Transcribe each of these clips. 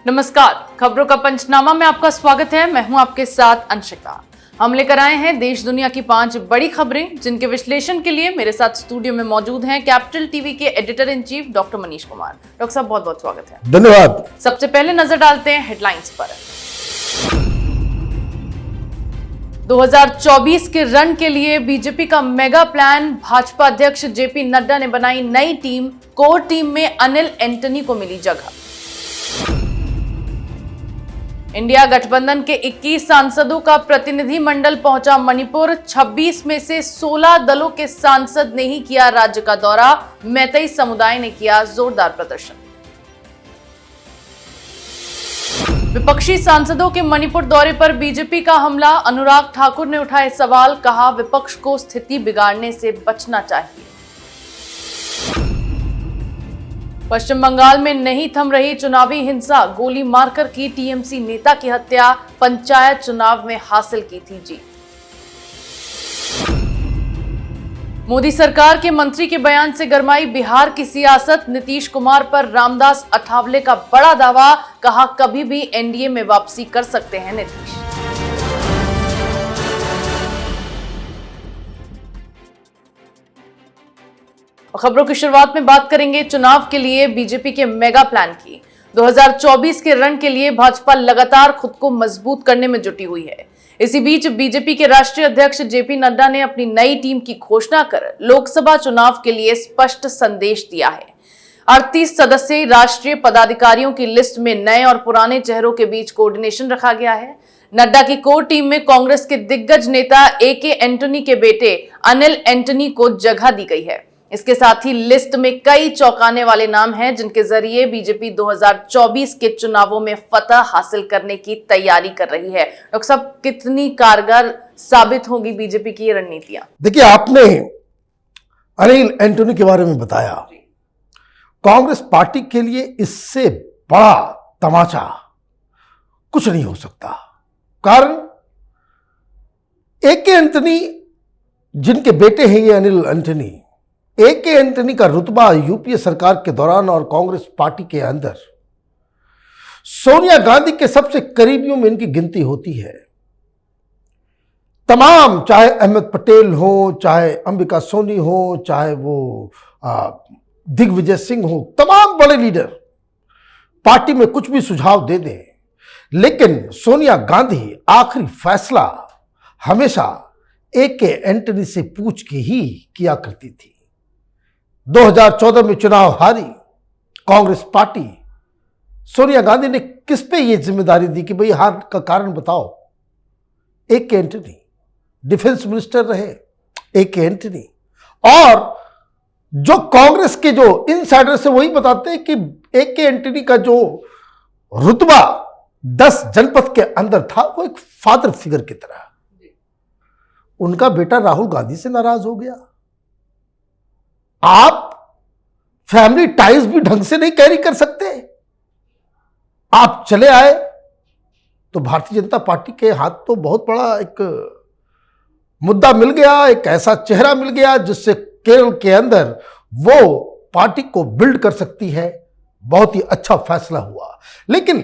नमस्कार, खबरों का पंचनामा में आपका स्वागत है। मैं हूं आपके साथ अंशिका। हम लेकर आए हैं देश दुनिया की 5 बड़ी खबरें, जिनके विश्लेषण के लिए मेरे साथ स्टूडियो में मौजूद हैं कैपिटल टीवी के editor in chief doctor Manish Kumar. Doctor साहब, बहुत बहुत स्वागत है। धन्यवाद। सबसे पहले नजर डालते हैं हेडलाइंस पर। 2024 के रन के लिए बीजेपी का मेगा प्लान। भाजपा अध्यक्ष जेपी नड्डा ने बनाई नई टीम। कोर टीम में अनिल एंटनी को मिली जगह। इंडिया गठबंधन के 21 सांसदों का प्रतिनिधि मंडल पहुंचा मणिपुर। 26 में से 16 दलों के सांसद ने ही किया राज्य का दौरा। मैतेई समुदाय ने किया जोरदार प्रदर्शन। विपक्षी सांसदों के मणिपुर दौरे पर बीजेपी का हमला। अनुराग ठाकुर ने उठाए सवाल, कहा विपक्ष को स्थिति बिगाड़ने से बचना चाहिए। पश्चिम बंगाल में नहीं थम रही चुनावी हिंसा। गोली मारकर की टीएमसी नेता की हत्या। पंचायत चुनाव में हासिल की थी जीत। मोदी सरकार के मंत्री के बयान से गरमाई बिहार की सियासत। नीतीश कुमार पर रामदास अठावले का बड़ा दावा, कहा कभी भी एनडीए में वापसी कर सकते हैं नीतीश। खबरों की शुरुआत में बात करेंगे चुनाव के लिए बीजेपी के मेगा प्लान की। 2024 के रन के लिए भाजपा लगातार खुद को मजबूत करने में जुटी हुई है। इसी बीच बीजेपी के राष्ट्रीय अध्यक्ष जेपी नड्डा ने अपनी नई टीम की घोषणा कर लोकसभा चुनाव के लिए स्पष्ट संदेश दिया है। 38 सदस्यीय राष्ट्रीय पदाधिकारियों की लिस्ट में नए और पुराने चेहरों के बीच कोऑर्डिनेशन रखा गया है। नड्डा की कोर टीम में कांग्रेस के दिग्गज नेता एके एंटनी के बेटे अनिल एंटनी को जगह दी गई है। इसके साथ ही लिस्ट में कई चौंकाने वाले नाम हैं, जिनके जरिए बीजेपी 2024 के चुनावों में फतह हासिल करने की तैयारी कर रही है। डॉक्टर साहब, कितनी कारगर साबित होगी बीजेपी की ये रणनीतियां? देखिए, आपने अनिल एंटनी के बारे में बताया। कांग्रेस पार्टी के लिए इससे बड़ा तमाचा कुछ नहीं हो सकता। कारण एके एंटनी, जिनके बेटे हैं ये अनिल एंटनी, एके एंटनी का रुतबा यूपीए सरकार के दौरान और कांग्रेस पार्टी के अंदर सोनिया गांधी के सबसे करीबियों में इनकी गिनती होती है। तमाम, चाहे अहमद पटेल हो, चाहे अंबिका सोनी हो, चाहे वो दिग्विजय सिंह हो, तमाम बड़े लीडर पार्टी में कुछ भी सुझाव दे दें, लेकिन सोनिया गांधी आखिरी फैसला हमेशा एके एंटनी से पूछ के ही किया करती थी। 2014 में चुनाव हारी कांग्रेस पार्टी, सोनिया गांधी ने किस पे ये जिम्मेदारी दी कि भाई हार का कारण बताओ? एके एंटनी डिफेंस मिनिस्टर रहे, एके एंटनी। और जो कांग्रेस के जो इनसाइडर से वही बताते हैं कि एके एंटनी का जो रुतबा 10 जनपद के अंदर था, वो एक फादर फिगर की तरह। उनका बेटा राहुल गांधी से नाराज हो गया। आप फैमिली टाइज भी ढंग से नहीं कैरी कर सकते। आप चले आए तो भारतीय जनता पार्टी के हाथ तो बहुत बड़ा एक मुद्दा मिल गया, एक ऐसा चेहरा मिल गया जिससे केरल के अंदर वो पार्टी को बिल्ड कर सकती है। बहुत ही अच्छा फैसला हुआ। लेकिन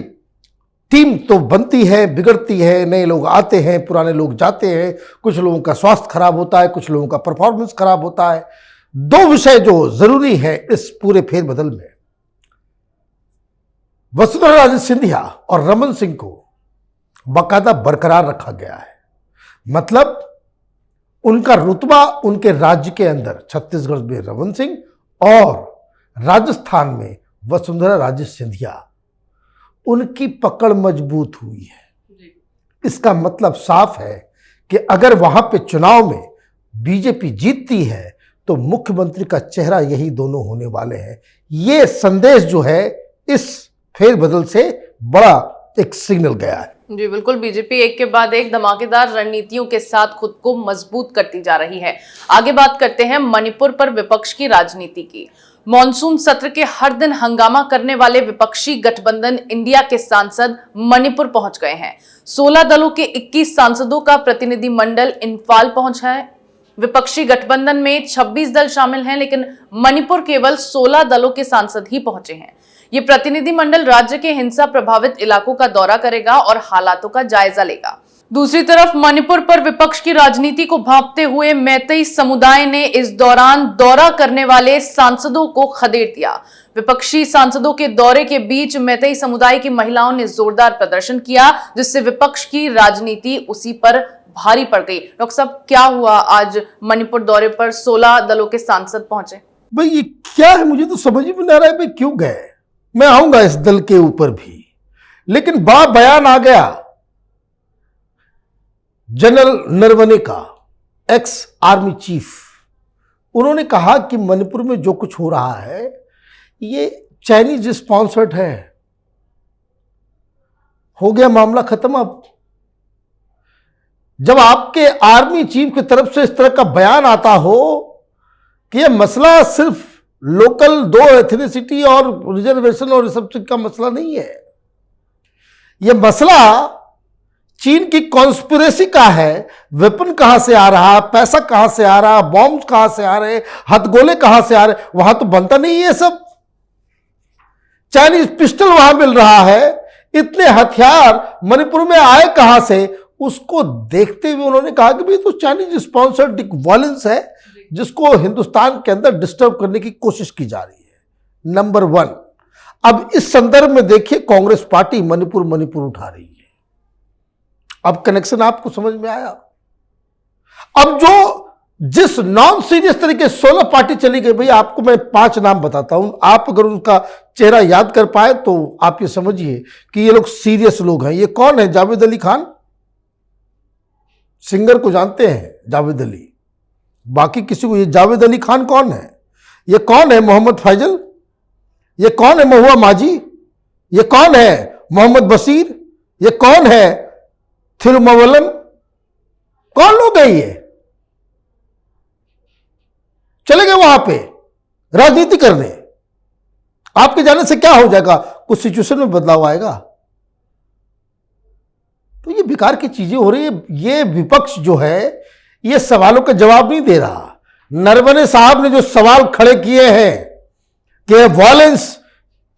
टीम तो बनती है, बिगड़ती है, नए लोग आते हैं, पुराने लोग जाते हैं, कुछ लोगों का स्वास्थ्य खराब होता है, कुछ लोगों का परफॉर्मेंस खराब होता है। 2 विषय जो जरूरी है इस पूरे फेरबदल में, वसुंधरा राजे सिंधिया और रमन सिंह को बाकायदा बरकरार रखा गया है। मतलब उनका रुतबा उनके राज्य के अंदर, छत्तीसगढ़ में रमन सिंह और राजस्थान में वसुंधरा राजे सिंधिया, उनकी पकड़ मजबूत हुई है। इसका मतलब साफ है कि अगर वहां पे चुनाव में बीजेपी जीतती है तो मुख्यमंत्री का चेहरा यही दोनों होने वाले हैं। ये संदेश जो है इस फेरबदल से बड़ा एक सिग्नल गया है। जी बिल्कुल, बीजेपी एक के बाद एक धमाकेदार रणनीतियों के साथ खुद को मजबूत करती जा रही है। आगे बात करते हैं मणिपुर पर विपक्ष की राजनीति की। मॉनसून सत्र के हर दिन हंगामा करने वाले विपक्षी गठबंधन इंडिया के सांसद मणिपुर पहुंच गए हैं। 16 दलों के 21 सांसदों का प्रतिनिधि मंडल इंफाल पहुंचा है। विपक्षी गठबंधन में 26 दल शामिल हैं, लेकिन मणिपुर केवल 16 दलों के सांसद ही पहुंचे हैं। ये प्रतिनिधिमंडल राज्य के हिंसा प्रभावित इलाकों का दौरा करेगा और हालातों का जायजा लेगा। दूसरी तरफ मणिपुर पर विपक्ष की राजनीति को भांपते हुए मैतेई समुदाय ने इस दौरान दौरा करने वाले सांसदों को खदेड़ दिया। विपक्षी सांसदों के दौरे के बीच मैतेई समुदाय की महिलाओं ने जोरदार प्रदर्शन किया, जिससे विपक्ष की राजनीति उसी पर भारी पड़ गई। डॉक्टर साहब, क्या हुआ? आज मणिपुर दौरे पर 16 दलों के सांसद पहुंचे। भाई ये क्या है, मुझे तो समझ में नहीं आ रहा है भाई क्यों गए। मैं आऊंगा इस दल के ऊपर भी, लेकिन बड़ा बयान आ गया जनरल नरवणे का, एक्स आर्मी चीफ। उन्होंने कहा कि मणिपुर में जो कुछ हो रहा है ये चाइनीज स्पॉन्सर्ड है। हो गया मामला खत्म। अब जब आपके आर्मी चीफ की तरफ से इस तरह का बयान आता हो कि यह मसला सिर्फ लोकल 2 एथनिसिटी और रिजर्वेशन और सब चीज का मसला नहीं है, यह मसला चीन की कॉन्स्पिरेसी का है। वेपन कहां से आ रहा, पैसा कहां से आ रहा, बॉम्ब कहां से आ रहे, हथगोले कहां से आ रहे, वहां तो बनता नहीं है सब। चाइनीज पिस्टल वहां मिल रहा है, इतने हथियार मणिपुर में आए कहां से, उसको देखते हुए उन्होंने कहा कि भाई तो चाइनीज स्पॉन्सर्ड एक वायलेंस है जिसको हिंदुस्तान के अंदर डिस्टर्ब करने की कोशिश की जा रही है। नंबर 1। अब इस संदर्भ में देखिए कांग्रेस पार्टी मणिपुर उठा रही है। अब कनेक्शन आपको समझ में आया। अब जिस नॉन सीरियस तरीके 16 पार्टी चली गई, भाई आपको मैं 5 नाम बताता हूं, आप अगर उनका चेहरा याद कर पाए तो आप ये समझिए कि ये लोग सीरियस लोग हैं। ये कौन है? जावेद अली खान, सिंगर को जानते हैं जावेद अली, बाकी किसी को। ये जावेद अली खान कौन है? ये कौन है? मोहम्मद फैजल। ये कौन है? महुआ माजी। ये कौन है? मोहम्मद बशीर। ये कौन है? थिरुमावलन। कौन लोग हैं ये? चले गए वहां पे राजनीति करने। आपके जाने से क्या हो जाएगा? कुछ सिचुएशन में बदलाव आएगा। तो ये बेकार की चीजें हो रही है। ये विपक्ष जो है ये सवालों का जवाब नहीं दे रहा। नरवणे साहब ने जो सवाल खड़े किए हैं कि वॉयलेंस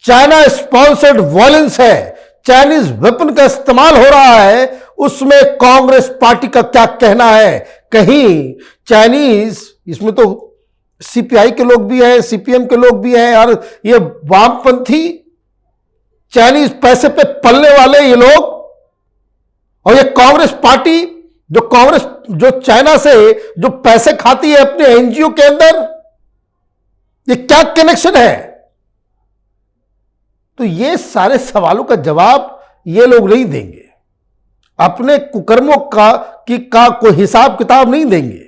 चाइना स्पॉन्सर्ड वॉयलेंस है, चाइनीज वेपन का इस्तेमाल हो रहा है, उसमें कांग्रेस पार्टी का क्या कहना है? कहीं चाइनीज, इसमें तो सीपीआई के लोग भी हैं, सीपीएम के लोग भी हैं, और ये वामपंथी चाइनीज पैसे पे पलने वाले ये लोग, और ये कांग्रेस पार्टी जो चाइना से जो पैसे खाती है अपने एनजीओ के अंदर, ये क्या कनेक्शन है? तो ये सारे सवालों का जवाब ये लोग नहीं देंगे, अपने कुकर्मों का कोई हिसाब किताब नहीं देंगे।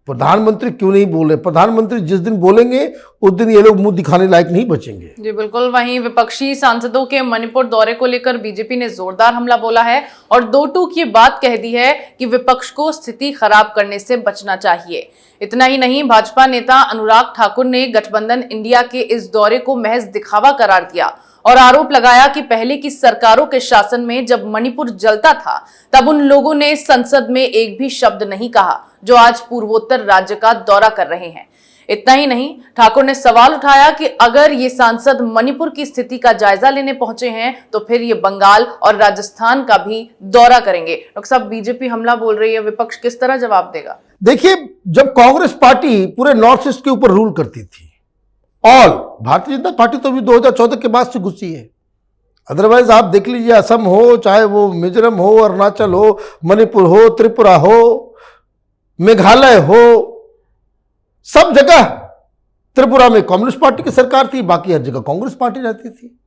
प्रधानमंत्री क्यों नहीं बोले? प्रधानमंत्री जिस दिन बोलेंगे उस दिन ये लोग मुंह दिखाने लायक नहीं बचेंगे। जी बिल्कुल। वहीं विपक्षी सांसदों के मणिपुर दौरे को लेकर बीजेपी ने जोरदार हमला बोला है और 2 टूक ये बात कह दी है कि विपक्ष को स्थिति खराब करने से बचना चाहिए। इतना ही नहीं, भाजपा नेता अनुराग ठाकुर ने गठबंधन इंडिया के इस दौरे को महज दिखावा करार दिया और आरोप लगाया कि पहले की सरकारों के शासन में जब मणिपुर जलता था तब उन लोगों ने संसद में एक भी शब्द नहीं कहा जो आज पूर्वोत्तर राज्य का दौरा कर रहे हैं। इतना ही नहीं, ठाकुर ने सवाल उठाया कि अगर ये सांसद मणिपुर की स्थिति का जायजा लेने पहुंचे हैं तो फिर ये बंगाल और राजस्थान का भी दौरा करेंगे। डॉक्टर साहब, बीजेपी हमला बोल रही है, विपक्ष किस तरह जवाब देगा? देखिए, जब कांग्रेस पार्टी पूरे नॉर्थ ईस्ट के ऊपर रूल करती थी, ऑल भारतीय जनता पार्टी तो अभी 2014 के बाद से घुसी है। अदरवाइज आप देख लीजिए, असम हो, चाहे वो मिजोरम हो, अरुणाचल हो, मणिपुर हो, त्रिपुरा हो, मेघालय हो, सब जगह त्रिपुरा में कम्युनिस्ट पार्टी की सरकार थी, बाकी हर जगह कांग्रेस पार्टी रहती थी।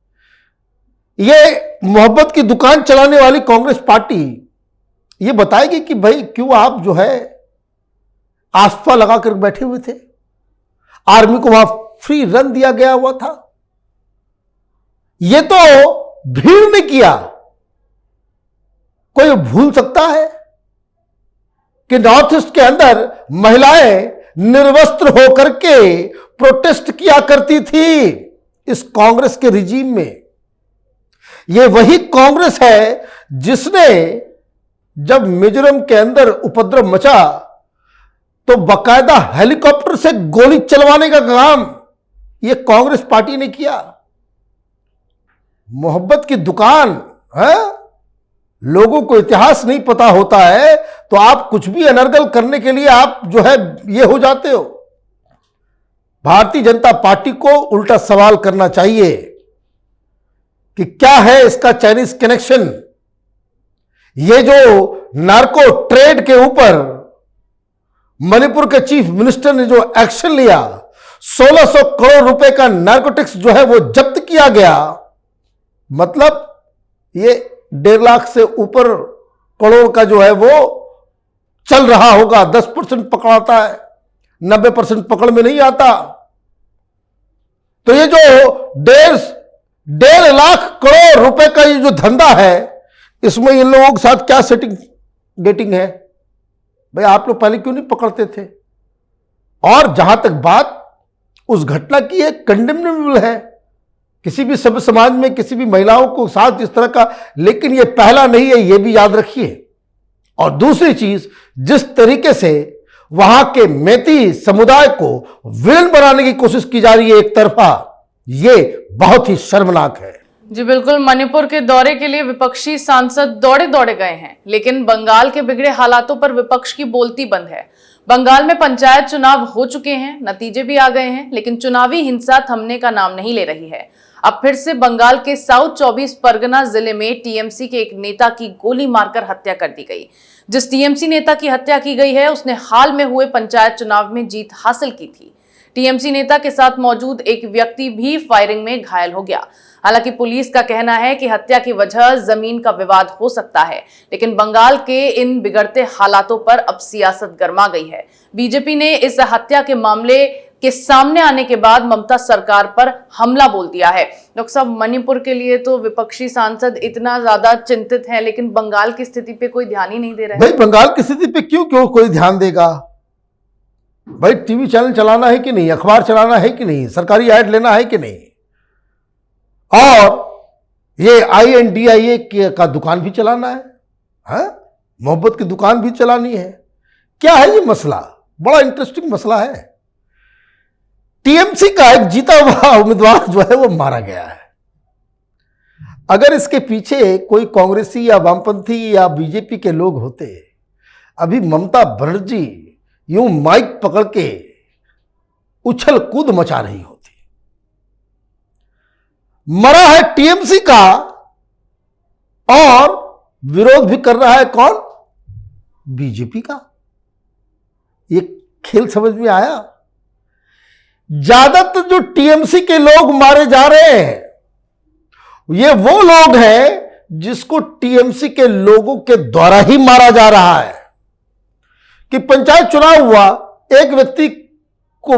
ये मोहब्बत की दुकान चलाने वाली कांग्रेस पार्टी ये बताएगी कि भाई क्यों आप जो है आस्था लगाकर बैठे हुए थे। आर्मी को वहां फ्री रन दिया गया हुआ था। ये तो भीड़ ने किया। कोई भूल सकता है कि नॉर्थ ईस्ट के अंदर महिलाएं निर्वस्त्र होकर के प्रोटेस्ट किया करती थी इस कांग्रेस के रिजीम में। यह वही कांग्रेस है जिसने जब मिजोरम के अंदर उपद्रव मचा तो बकायदा हेलीकॉप्टर से गोली चलवाने का काम यह कांग्रेस पार्टी ने किया। मोहब्बत की दुकान है। लोगों को इतिहास नहीं पता होता है तो आप कुछ भी अनर्गल करने के लिए आप जो है ये हो जाते हो। भारतीय जनता पार्टी को उल्टा सवाल करना चाहिए कि क्या है इसका चाइनीज कनेक्शन। ये जो नार्को ट्रेड के ऊपर मणिपुर के चीफ मिनिस्टर ने जो एक्शन लिया, 1600 करोड़ रुपए का नार्कोटिक्स जो है वो जब्त किया गया, मतलब ये 1.5 लाख से ऊपर करोड़ का जो है वो चल रहा होगा। 10% पकड़ाता है, 90% पकड़ में नहीं आता। तो ये जो 1.5 लाख करोड़ रुपए का ये जो धंधा है, इसमें इन लोगों के साथ क्या सेटिंग गेटिंग है? भाई आप लोग पहले क्यों नहीं पकड़ते थे? और जहां तक बात उस घटना की है, कंडेमनेबल है किसी भी सभ्य समाज में किसी भी महिलाओं को साथ इस तरह का, लेकिन ये पहला नहीं है, ये भी याद रखिए। और दूसरी चीज, जिस तरीके से वहां के मैती समुदाय को विलेन बनाने की कोशिश की जा रही है एक तरफा, ये बहुत ही शर्मनाक है। जी बिल्कुल, मणिपुर के दौरे के लिए विपक्षी सांसद दौड़े दौड़े गए हैं, लेकिन बंगाल के बिगड़े हालातों पर विपक्ष की बोलती बंद है। बंगाल में पंचायत चुनाव हो चुके हैं, नतीजे भी आ गए हैं, लेकिन चुनावी हिंसा थमने का नाम नहीं ले रही है। अब फिर से बंगाल के साउथ 24 परगना जिले में टीएमसी के एक नेता की गोली मारकर हत्या कर दी गई। जिस टीएमसी नेता की हत्या की गई है, उसने हाल में हुए पंचायत चुनाव में जीत हासिल की थी। टीएमसी नेता के साथ मौजूद एक व्यक्ति भी फायरिंग में घायल हो गया। हालांकि पुलिस का कहना है कि हत्या की वजह जमीन का विवाद हो सकता है, लेकिन बंगाल के इन बिगड़ते हालातों पर अब सियासत गर्मा गई है। बीजेपी ने इस हत्या के मामले के सामने आने के बाद ममता सरकार पर हमला बोल दिया है। डॉक्टर साहब, मणिपुर के लिए तो विपक्षी सांसद इतना ज्यादा चिंतित हैं, लेकिन बंगाल की स्थिति पे कोई ध्यान ही नहीं दे रहा है। भाई बंगाल की स्थिति पे क्यों कोई ध्यान देगा? भाई टीवी चैनल चलाना है कि नहीं, अखबार चलाना है कि नहीं, सरकारी ऐड लेना है कि नहीं, और ये INDIA का दुकान भी चलाना है, मोहब्बत की दुकान भी चलानी है। क्या है ये मसला? बड़ा इंटरेस्टिंग मसला है। टीएमसी का एक जीता हुआ उम्मीदवार जो है वो मारा गया है। अगर इसके पीछे कोई कांग्रेसी या वामपंथी या बीजेपी के लोग होते, अभी ममता बनर्जी यूं माइक पकड़ के उछल कूद मचा रही होती। मरा है टीएमसी का, और विरोध भी कर रहा है कौन? बीजेपी का। ये खेल समझ में आया? ज्यादातर जो टीएमसी के लोग मारे जा रहे हैं, ये वो लोग हैं जिसको टीएमसी के लोगों के द्वारा ही मारा जा रहा है। कि पंचायत चुनाव हुआ, एक व्यक्ति को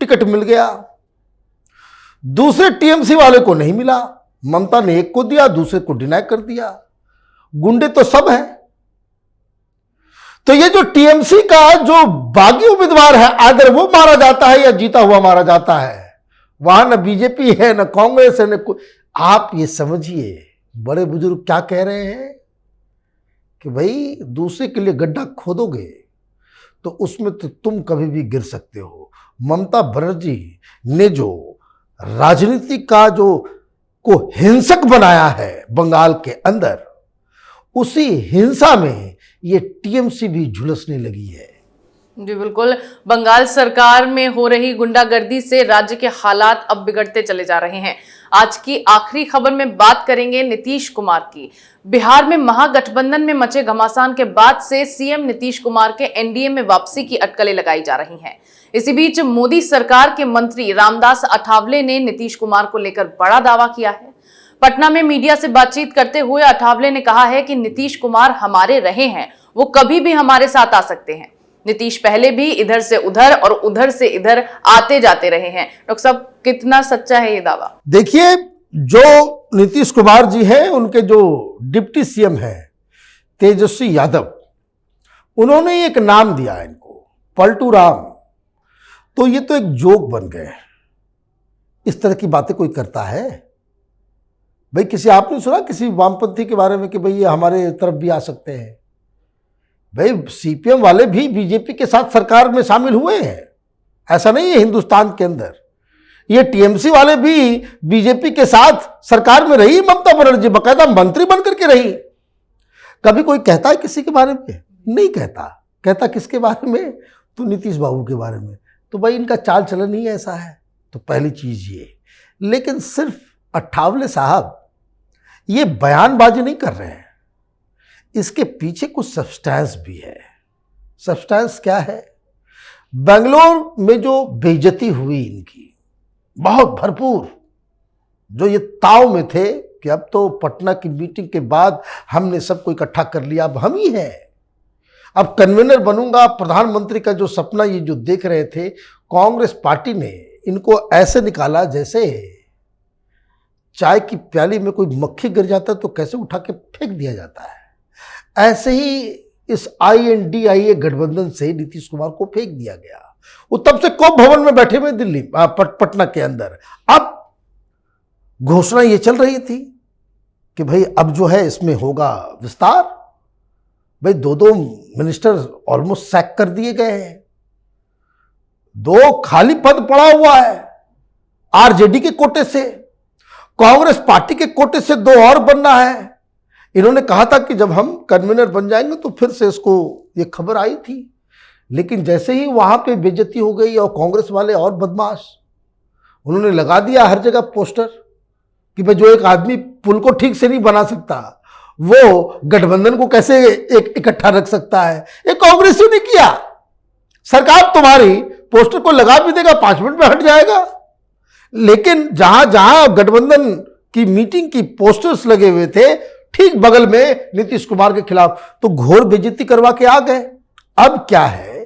टिकट मिल गया, दूसरे टीएमसी वाले को नहीं मिला, ममता ने एक को दिया, दूसरे को डिनाई कर दिया। गुंडे तो सब हैं। तो ये जो टीएमसी का जो बागी उम्मीदवार है, अगर वो मारा जाता है या जीता हुआ मारा जाता है, वहां न बीजेपी है, न कांग्रेस है, न कोई। आप ये समझिए, बड़े बुजुर्ग क्या कह रहे हैं कि भाई दूसरे के लिए गड्ढा खोदोगे तो उसमें तो तुम कभी भी गिर सकते हो। ममता बनर्जी ने जो राजनीति का जो को हिंसक बनाया है बंगाल के अंदर, उसी हिंसा में ये टीएमसी भी झुलसने लगी है। जी बिल्कुल, बंगाल सरकार में हो रही गुंडागर्दी से राज्य के हालात अब बिगड़ते चले जा रहे हैं। आज की आखिरी खबर में बात करेंगे नीतीश कुमार की। बिहार में महागठबंधन में मचे घमासान के बाद से सीएम नीतीश कुमार के एनडीए में वापसी की अटकलें लगाई जा रही हैं। इसी बीच मोदी सरकार के मंत्री रामदास अठावले ने नीतीश कुमार को लेकर बड़ा दावा किया है। पटना में मीडिया से बातचीत करते हुए अठावले ने कहा है कि नीतीश कुमार हमारे रहे हैं, वो कभी भी हमारे साथ आ सकते हैं। नीतीश पहले भी इधर से उधर और उधर से इधर आते जाते रहे हैं। डॉक्टर साहब, कितना सच्चा है ये दावा? देखिए, जो नीतीश कुमार जी हैं, उनके जो डिप्टी सीएम हैं तेजस्वी यादव, उन्होंने एक नाम दिया इनको, पलटू राम। तो ये तो एक जोक बन गए। इस तरह की बातें कोई करता है? भाई किसी आपने सुना किसी वामपंथी के बारे में कि भाई ये हमारे तरफ भी आ सकते हैं? भाई सीपीएम वाले भी बीजेपी के साथ सरकार में शामिल हुए हैं, ऐसा नहीं है हिंदुस्तान के अंदर। ये टीएमसी वाले भी बीजेपी के साथ सरकार में रही, ममता बनर्जी बाकायदा मंत्री बनकर के रही। कभी कोई कहता है किसी के बारे में? नहीं कहता। कहता किसके बारे में? तो नीतीश बाबू के बारे में। तो भाई इनका चाल चलन ही ऐसा है। तो पहली चीज ये। लेकिन सिर्फ अट्ठावले साहब ये बयानबाजी नहीं कर रहे हैं, इसके पीछे कुछ सब्सटेंस भी है। सब्सटेंस क्या है? बेंगलोर में जो बेइज्जती हुई इनकी बहुत भरपूर, जो ये ताव में थे कि अब तो पटना की मीटिंग के बाद हमने सबको इकट्ठा कर लिया, अब हम ही हैं, अब कन्वीनर बनूंगा, प्रधानमंत्री का जो सपना ये जो देख रहे थे, कांग्रेस पार्टी ने इनको ऐसे निकाला जैसे चाय की प्याली में कोई मक्खी गिर जाता है तो कैसे उठा के फेंक दिया जाता है, ऐसे ही इस INDIA गठबंधन से नीतीश कुमार को फेंक दिया गया। वो तब से कोप भवन में बैठे हुए दिल्ली पटना के अंदर। अब घोषणा ये चल रही थी कि भाई अब जो है इसमें होगा विस्तार। भाई दो मिनिस्टर ऑलमोस्ट सैक कर दिए गए हैं, 2 खाली पद पड़ा हुआ है, RJD के कोटे से, कांग्रेस पार्टी के कोटे से 2 और बनना है। इन्होंने कहा था कि जब हम कन्वीनर बन जाएंगे तो फिर से इसको ये खबर आई थी, लेकिन जैसे ही वहां पे बेइज्जती हो गई और कांग्रेस वाले और बदमाश, उन्होंने लगा दिया हर जगह पोस्टर कि भाई जो एक आदमी पुल को ठीक से नहीं बना सकता वो गठबंधन को कैसे एक इकट्ठा रख सकता है। ये कांग्रेसियों ने किया। सरकार तुम्हारी पोस्टर को लगा भी देगा, 5 मिनट में हट जाएगा, लेकिन जहां जहां गठबंधन की मीटिंग की पोस्टर्स लगे हुए थे ठीक बगल में नीतीश कुमार के खिलाफ, तो घोर बेइज्जती करवा के आ गए। अब क्या है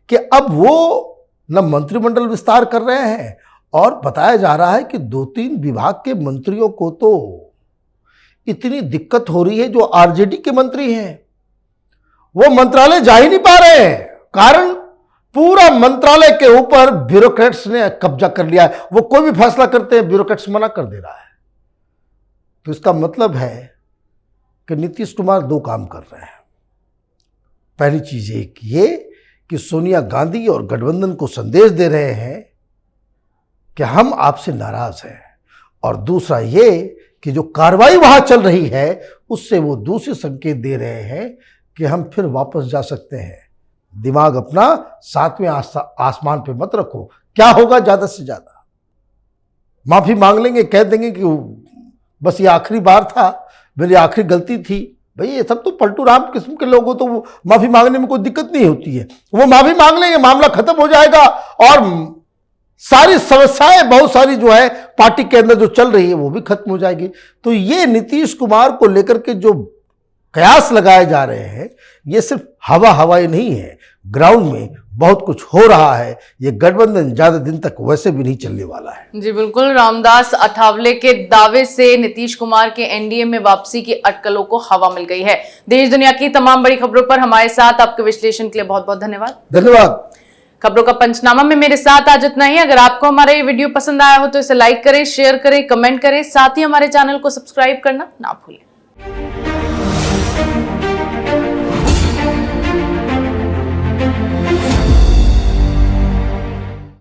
कि अब वो न मंत्रिमंडल विस्तार कर रहे हैं और बताया जा रहा है कि 2-3 विभाग के मंत्रियों को तो इतनी दिक्कत हो रही है, जो RJD के मंत्री हैं वो मंत्रालय जा ही नहीं पा रहे हैं। कारण पूरा मंत्रालय के ऊपर ब्यूरोक्रेट्स ने कब्जा कर लिया है। वो कोई भी फैसला करते हैं ब्यूरोक्रेट्स मना कर दे रहा है। तो इसका मतलब है कि नीतीश कुमार 2 काम कर रहे हैं। पहली चीज एक ये कि सोनिया गांधी और गठबंधन को संदेश दे रहे हैं कि हम आपसे नाराज हैं, और दूसरा ये कि जो कार्रवाई वहां चल रही है उससे वो दूसरे संकेत दे रहे हैं कि हम फिर वापस जा सकते हैं। दिमाग अपना 7वें आसमान पे मत रखो। क्या होगा? ज्यादा से ज्यादा माफी मांग लेंगे, कह देंगे कि बस ये आखिरी बार था, मेरी आखिरी गलती थी। भाई ये सब तो पलटू राम किस्म के लोग हो, तो वो माफी मांगने में कोई दिक्कत नहीं होती है। वो माफी मांग लेंगे, मामला खत्म हो जाएगा और सारी समस्याएं बहुत सारी जो है पार्टी के अंदर जो चल रही है वो भी खत्म हो जाएगी। तो ये नीतीश कुमार को लेकर के जो कयास लगाए जा रहे हैं ये सिर्फ हवाई नहीं है, ग्राउंड में बहुत कुछ हो रहा है। ये गठबंधन ज्यादा दिन तक वैसे भी नहीं चलने वाला है। जी बिल्कुल, रामदास अठावले के दावे से नीतीश कुमार के NDA में वापसी की अटकलों को हवा मिल गई है। देश दुनिया की तमाम बड़ी खबरों पर हमारे साथ आपके विश्लेषण के लिए बहुत बहुत धन्यवाद। धन्यवाद। खबरों का पंचनामा में मेरे साथ आज इतना ही। अगर आपको हमारा ये वीडियो पसंद आया हो तो इसे लाइक करें, शेयर करें, कमेंट करें, साथ ही हमारे चैनल को सब्सक्राइब करना ना भूलें।